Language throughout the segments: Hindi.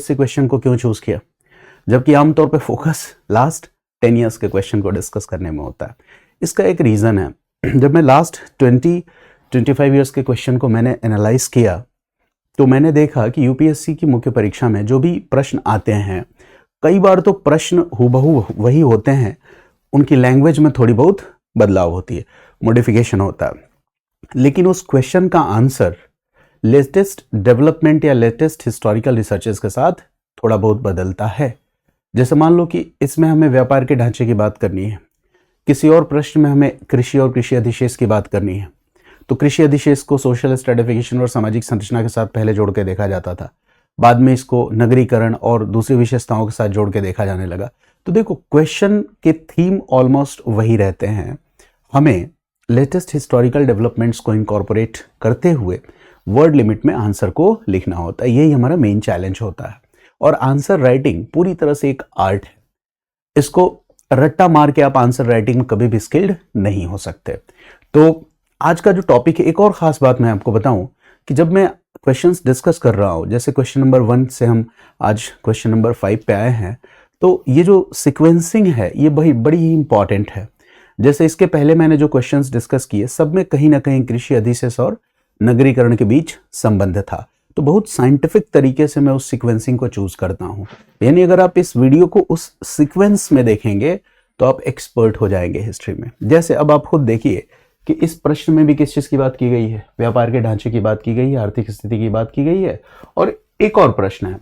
से क्वेश्चन को क्यों चूज किया, जबकि आमतौर पे फोकस लास्ट 10 ईयर्स के क्वेश्चन को डिस्कस करने में होता है। इसका एक रीज़न है, जब मैं लास्ट 20-25 ईयर्स के क्वेश्चन को मैंने एनालाइज किया तो मैंने देखा कि यूपीएससी की मुख्य परीक्षा में जो भी प्रश्न आते हैं, कई बार तो प्रश्न हूबहू वही होते हैं, उनकी लैंग्वेज में थोड़ी बहुत बदलाव होती है, मॉडिफिकेशन होता है, लेकिन उस क्वेश्चन का आंसर लेटेस्ट डेवलपमेंट या लेटेस्ट हिस्टोरिकल रिसर्चेस के साथ थोड़ा बहुत बदलता है। जैसे मान लो कि इसमें हमें व्यापार के ढांचे की बात करनी है, किसी और प्रश्न में हमें कृषि और कृषि अधिशेष की बात करनी है, तो कृषि अधिशेष को सोशल स्ट्रेटिफिकेशन और सामाजिक संरचना के साथ पहले जोड़ के देखा जाता था, बाद में इसको नगरीकरण और दूसरी विशेषताओं के साथ जोड़ के देखा जाने लगा। तो देखो, क्वेश्चन के थीम ऑलमोस्ट वही रहते हैं, हमें लेटेस्ट हिस्टोरिकल डेवलपमेंट्स को इनकॉर्पोरेट करते हुए वर्ड लिमिट में आंसर को लिखना होता है। यही हमारा मेन चैलेंज होता है। और आंसर राइटिंग पूरी तरह से एक आर्ट है, इसको रट्टा मार के आप आंसर राइटिंग में कभी भी स्किल्ड नहीं हो सकते। तो आज का जो टॉपिक है, एक और खास बात मैं आपको बताऊं कि जब मैं क्वेश्चंस डिस्कस कर रहा हूं, जैसे क्वेश्चन नंबर 1 से हम आज क्वेश्चन नंबर 5 पे आए हैं, तो ये जो सीक्वेंसिंग है ये बड़ी ही इंपॉर्टेंट है। जैसे इसके पहले मैंने जो क्वेश्चंस डिस्कस किए, सब में कहीं ना कहीं कृषि अधिशेष और नगरीकरण के बीच संबंध था, तो बहुत साइंटिफिक तरीके से मैं उस सीक्वेंसिंग को चूज करता हूं। यानी अगर आप इस वीडियो को उस सीक्वेंस में देखेंगे तो आप एक्सपर्ट हो जाएंगे हिस्ट्री में। जैसे अब आप खुद देखिए कि इस प्रश्न में भी किस चीज की बात की गई है, व्यापार के ढांचे की बात की गई है, आर्थिक स्थिति की बात की गई है, और एक और प्रश्न है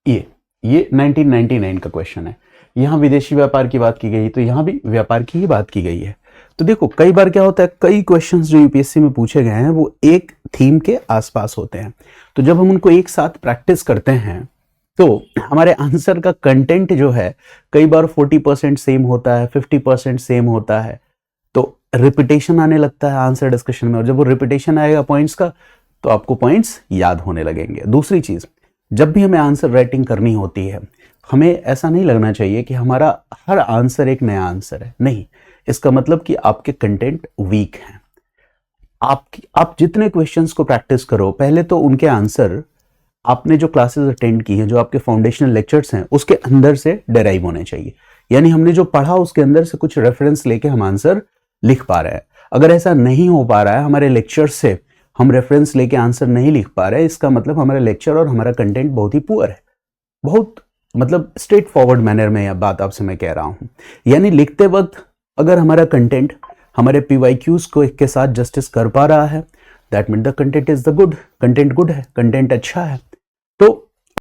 ये 1999 का क्वेश्चन है, यहां विदेशी व्यापार की बात की गई, तो यहां भी व्यापार की ही बात की गई है। तो देखो, कई बार क्या होता है, कई क्वेश्चंस जो यूपीएससी में पूछे गए हैं वो एक थीम के आसपास होते हैं, तो जब हम उनको एक साथ प्रैक्टिस करते हैं तो हमारे आंसर का कंटेंट जो है कई बार 40% सेम होता है, 50% सेम होता है, तो रिपीटेशन आने लगता है आंसर डिस्कशन में, और जब वो रिपीटेशन आएगा पॉइंट्स का तो आपको पॉइंट्स याद होने लगेंगे। दूसरी चीज, जब भी हमें आंसर राइटिंग करनी होती है, हमें ऐसा नहीं लगना चाहिए कि हमारा हर आंसर एक नया आंसर है, नहीं, इसका मतलब कि आपके कंटेंट वीक हैं। आप जितने क्वेश्चंस को प्रैक्टिस करो, पहले तो उनके आंसर आपने जो क्लासेस अटेंड की हैं, जो आपके फाउंडेशनल लेक्चर्स हैं, उसके अंदर से डेराइव होने चाहिए। यानी हमने जो पढ़ा उसके अंदर से कुछ रेफरेंस लेके हम आंसर लिख पा रहे हैं। अगर ऐसा नहीं हो पा रहा है, हमारे लेक्चर से हम रेफरेंस लेके आंसर नहीं लिख पा रहे हैं, इसका मतलब हमारा लेक्चर और हमारा कंटेंट बहुत ही पुअर है। बहुत मतलब स्ट्रेट फॉरवर्ड मैनर में यह बात आपसे मैं कह रहा हूं। यानी लिखते वक्त अगर हमारा कंटेंट हमारे पीवाईक्यूज को के साथ जस्टिस कर पा रहा है, that mean the content is the good, content good है, कंटेंट अच्छा है। तो